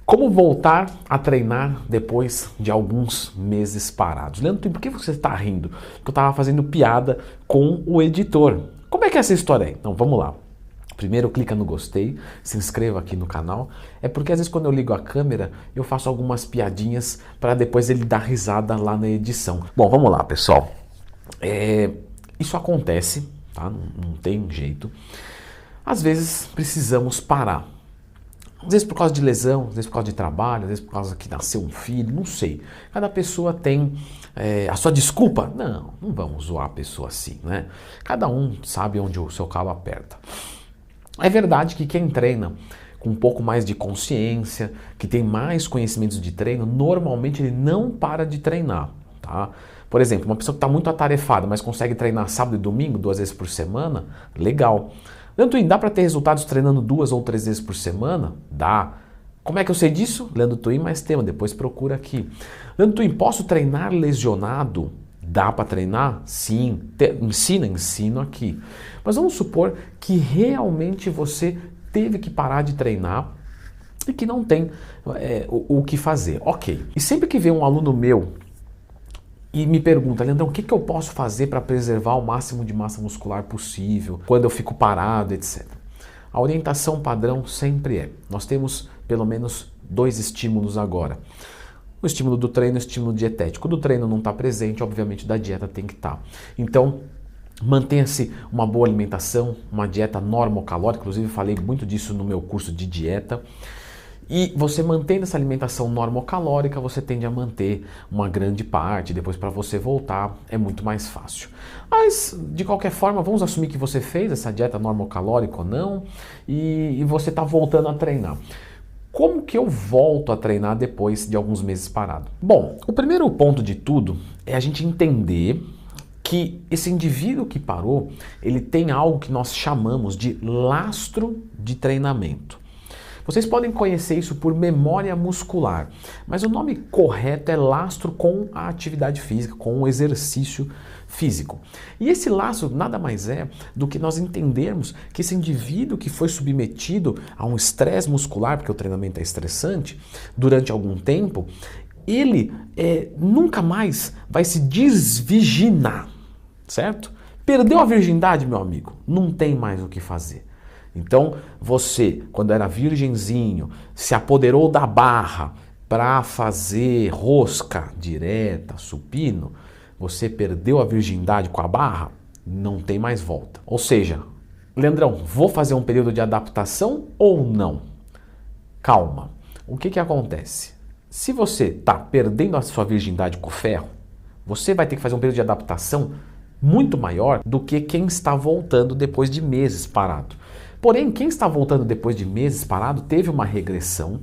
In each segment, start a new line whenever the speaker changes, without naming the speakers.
Como voltar a treinar depois de alguns meses parados? Leandro, por que você está rindo? Porque eu estava fazendo piada com o editor. Como é que é essa história aí? Então vamos lá. Primeiro clica no gostei, se inscreva aqui no canal. É porque às vezes quando eu ligo a câmera eu faço algumas piadinhas para depois ele dar risada lá na edição. Bom, vamos lá, pessoal. Isso acontece, tá? Não tem jeito. Às vezes precisamos parar. Às vezes por causa de lesão, às vezes por causa de trabalho, às vezes por causa que nasceu um filho, não sei. Cada pessoa tem a sua desculpa. Não vamos zoar a pessoa assim, né? Cada um sabe onde o seu calo aperta. É verdade que quem treina com um pouco mais de consciência, que tem mais conhecimentos de treino, normalmente ele não para de treinar, tá? Por exemplo, uma pessoa que está muito atarefada, mas consegue treinar sábado e domingo, 2 vezes por semana, legal. Leandro Twin, dá para ter resultados treinando 2 ou 3 vezes por semana? Dá. Como é que eu sei disso? Leandro Twin mais tema, depois procura aqui. Leandro Twin, posso treinar lesionado? Dá para treinar? Sim. Ensino aqui. Mas vamos supor que realmente você teve que parar de treinar e que não tem o que fazer. Ok. E sempre que vem um aluno meu e me pergunta, Leandrão, o que eu posso fazer para preservar o máximo de massa muscular possível, quando eu fico parado, etc. A orientação padrão sempre é, nós temos pelo menos 2 estímulos agora. O estímulo do treino e o estímulo dietético. O do treino não está presente, obviamente da dieta tem que estar. Então, mantenha-se uma boa alimentação, uma dieta normocalórica, inclusive falei muito disso no meu curso de dieta. E você mantendo essa alimentação normocalórica, você tende a manter uma grande parte, depois para você voltar é muito mais fácil. Mas, de qualquer forma, vamos assumir que você fez essa dieta normocalórica ou não, e você está voltando a treinar. Como que eu volto a treinar depois de alguns meses parado? Bom, o primeiro ponto de tudo é a gente entender que esse indivíduo que parou, ele tem algo que nós chamamos de lastro de treinamento. Vocês podem conhecer isso por memória muscular, mas o nome correto é lastro com a atividade física, com o exercício físico. E esse lastro nada mais é do que nós entendermos que esse indivíduo que foi submetido a um estresse muscular, porque o treinamento é estressante, durante algum tempo, ele nunca mais vai se desvirginar, certo? Perdeu a virgindade, meu amigo, não tem mais o que fazer. Então, você, quando era virgenzinho, se apoderou da barra para fazer rosca direta, supino, você perdeu a virgindade com a barra, não tem mais volta. Ou seja, Leandrão, vou fazer um período de adaptação ou não? Calma. O que acontece? Se você está perdendo a sua virgindade com o ferro, você vai ter que fazer um período de adaptação muito maior do que quem está voltando depois de meses parado. Porém, quem está voltando depois de meses parado teve uma regressão,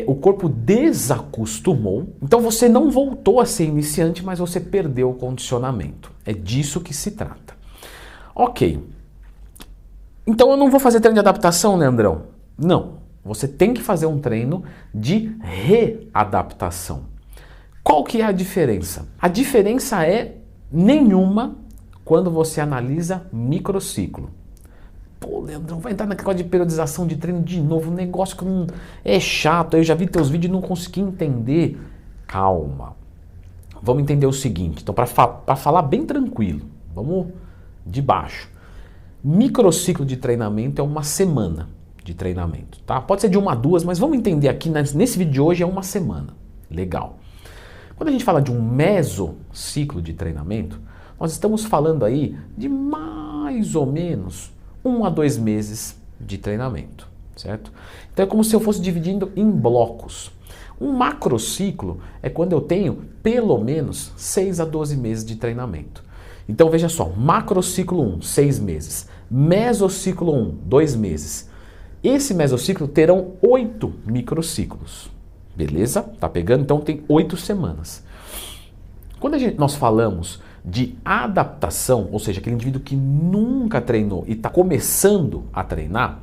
o corpo desacostumou, então você não voltou a ser iniciante, mas você perdeu o condicionamento. É disso que se trata. Ok. Então eu não vou fazer treino de adaptação, Leandrão? Não. Você tem que fazer um treino de readaptação. Qual que é a diferença? A diferença é nenhuma quando você analisa microciclo. Pô, Leandrão, vai entrar naquela de periodização de treino de novo, um negócio que não é chato, eu já vi teus vídeos e não consegui entender. Calma. Vamos entender o seguinte, então para falar bem tranquilo, vamos de baixo. Microciclo de treinamento é uma semana de treinamento, tá? Pode ser de 1 a 2, mas vamos entender aqui, nesse vídeo de hoje é uma semana. Legal. Quando a gente fala de um mesociclo de treinamento, nós estamos falando aí de mais ou menos 1 a 2 meses de treinamento, certo? Então é como se eu fosse dividindo em blocos. Um macrociclo é quando eu tenho pelo menos 6 a 12 meses de treinamento. Então veja só, macrociclo 1, 6 meses, mesociclo 1, 2 meses. Esse mesociclo terão 8 microciclos, beleza? Tá pegando? Então tem 8 semanas. Quando nós falamos de adaptação, ou seja, aquele indivíduo que nunca treinou e está começando a treinar,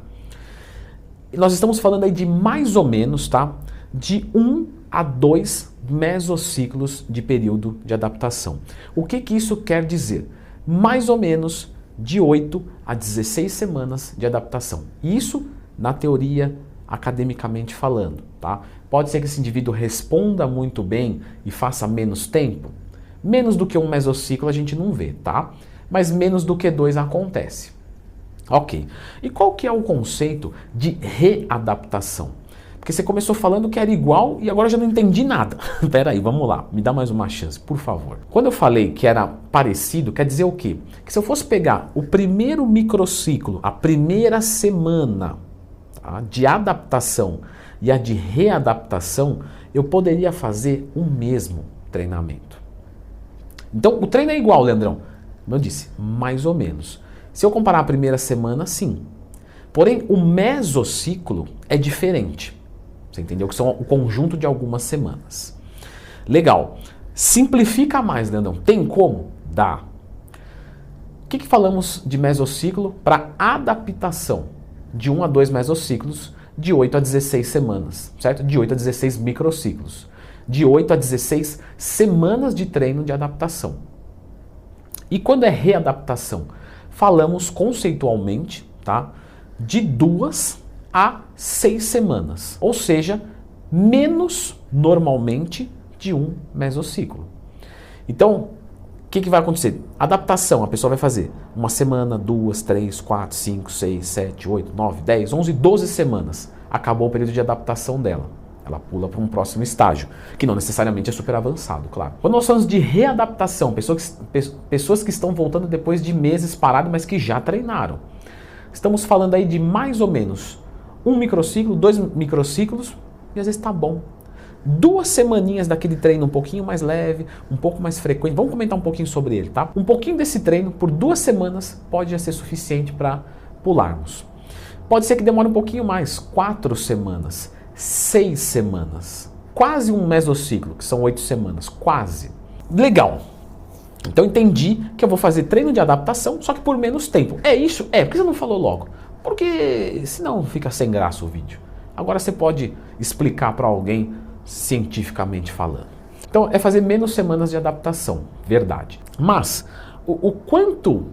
nós estamos falando aí de mais ou menos, tá? De 1 a 2 mesociclos de período de adaptação. O que isso quer dizer? Mais ou menos de 8 a 16 semanas de adaptação. Isso na teoria academicamente falando, tá? Pode ser que esse indivíduo responda muito bem e faça menos tempo. Menos do que um mesociclo a gente não vê, tá? Mas menos do que 2 acontece. Ok. E qual que é o conceito de readaptação? Porque você começou falando que era igual e agora eu já não entendi nada. Pera aí, vamos lá. Me dá mais uma chance, por favor. Quando eu falei que era parecido, quer dizer o quê? Que se eu fosse pegar o primeiro microciclo, a primeira semana, tá, de adaptação e a de readaptação, eu poderia fazer o mesmo treinamento. Então, o treino é igual, Leandrão. Como eu disse, mais ou menos. Se eu comparar a primeira semana, sim. Porém, o mesociclo é diferente. Você entendeu? Que são o conjunto de algumas semanas. Legal. Simplifica mais, Leandrão. Tem como? Dá. O que falamos de mesociclo para adaptação? De 1 a 2 mesociclos, de 8 a 16 semanas, certo? De 8 a 16 microciclos. De 8 a 16 semanas de treino de adaptação. E quando é readaptação? Falamos conceitualmente, tá? De 2 a 6 semanas. Ou seja, menos normalmente de um mesociclo. Então, o que vai acontecer? Adaptação, a pessoa vai fazer 1 semana, 2, 3, 4, 5, 6, 7, 8, 9, 10, 11, 12 semanas. Acabou o período de adaptação dela. Ela pula para um próximo estágio, que não necessariamente é super avançado, claro. Quando nós falamos de readaptação, pessoas que estão voltando depois de meses parados, mas que já treinaram. Estamos falando aí de mais ou menos 1 microciclo, 2 microciclos, e às vezes tá bom. 2 semaninhas daquele treino um pouquinho mais leve, um pouco mais frequente. Vamos comentar um pouquinho sobre ele, tá? Um pouquinho desse treino por 2 semanas pode já ser suficiente para pularmos. Pode ser que demore um pouquinho mais, 4 semanas. 6 semanas, quase um mesociclo, que são 8 semanas, quase. Legal. Então entendi que eu vou fazer treino de adaptação, só que por menos tempo. É isso? É. Por que você não falou logo? Porque senão fica sem graça o vídeo. Agora você pode explicar para alguém cientificamente falando. Então é fazer menos semanas de adaptação, verdade. Mas o quanto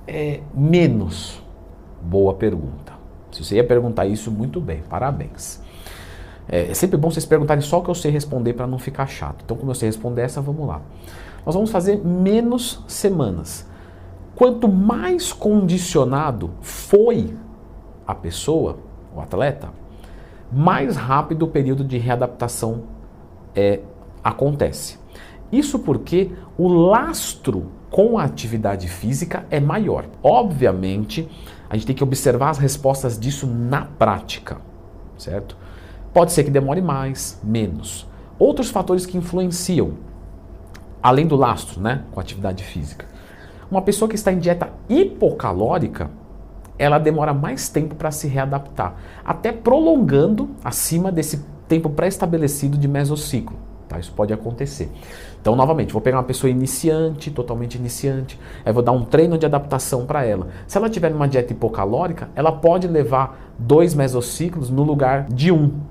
é menos? Boa pergunta. Se você ia perguntar isso, muito bem, parabéns. É sempre bom vocês perguntarem só o que eu sei responder para não ficar chato. Então, como eu sei responder essa, vamos lá. Nós vamos fazer menos semanas. Quanto mais condicionado foi a pessoa, o atleta, mais rápido o período de readaptação acontece. Isso porque o lastro com a atividade física é maior. Obviamente, a gente tem que observar as respostas disso na prática, certo? Pode ser que demore mais, menos. Outros fatores que influenciam, além do lastro, né, com a atividade física. Uma pessoa que está em dieta hipocalórica, ela demora mais tempo para se readaptar, até prolongando acima desse tempo pré-estabelecido de mesociclo. Tá? Isso pode acontecer. Então, novamente, vou pegar uma pessoa iniciante, totalmente iniciante, aí vou dar um treino de adaptação para ela. Se ela tiver numa dieta hipocalórica, ela pode levar 2 mesociclos no lugar de 1.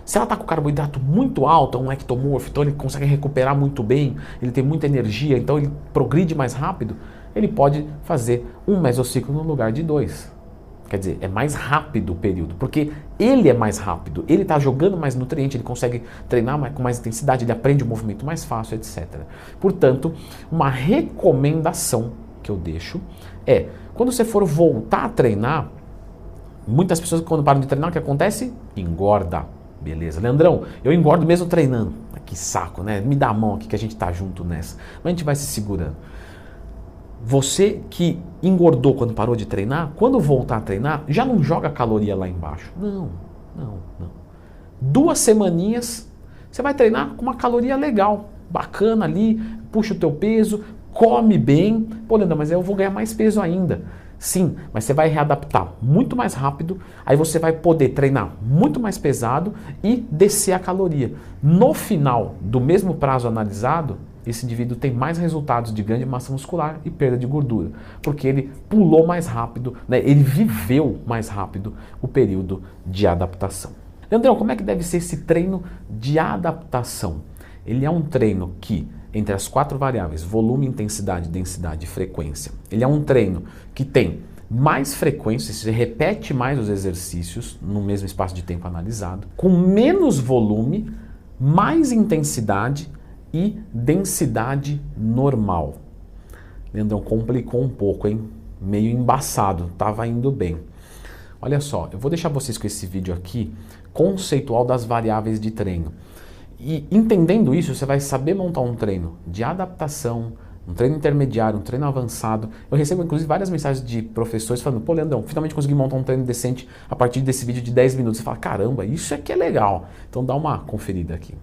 Se ela está com carboidrato muito alto, um ectomorfo, então ele consegue recuperar muito bem, ele tem muita energia, então ele progride mais rápido, ele pode fazer um mesociclo no lugar de 2. Quer dizer, é mais rápido o período, porque ele é mais rápido, ele está jogando mais nutriente, ele consegue treinar com mais intensidade, ele aprende o movimento mais fácil, etc. Portanto, uma recomendação que eu deixo é, quando você for voltar a treinar, muitas pessoas quando param de treinar, o que acontece? Engorda. Beleza, Leandrão, eu engordo mesmo treinando. Que saco, né? Me dá a mão aqui que a gente tá junto nessa. Mas a gente vai se segurando. Você que engordou quando parou de treinar, quando voltar a treinar, já não joga caloria lá embaixo. Não. 2 semaninhas, você vai treinar com uma caloria legal, bacana ali, puxa o teu peso, come bem. Pô, Leandrão, mas eu vou ganhar mais peso ainda. Sim, mas você vai readaptar muito mais rápido, aí você vai poder treinar muito mais pesado e descer a caloria. No final do mesmo prazo analisado, esse indivíduo tem mais resultados de ganho de massa muscular e perda de gordura, porque ele pulou mais rápido, né? Ele viveu mais rápido o período de adaptação. Leandrão, como é que deve ser esse treino de adaptação? Ele é um treino que, entre as 4 variáveis, volume, intensidade, densidade e frequência, ele é um treino que tem mais frequência, você repete mais os exercícios no mesmo espaço de tempo analisado, com menos volume, mais intensidade e densidade normal. Leandrão, complicou um pouco, hein? Meio embaçado, estava indo bem. Olha só, eu vou deixar vocês com esse vídeo aqui, conceitual das variáveis de treino. E entendendo isso, você vai saber montar um treino de adaptação, um treino intermediário, um treino avançado. Eu recebo inclusive várias mensagens de professores falando: pô, Leandrão, finalmente consegui montar um treino decente a partir desse vídeo de 10 minutos. Você fala: caramba, isso aqui é legal. Então dá uma conferida aqui.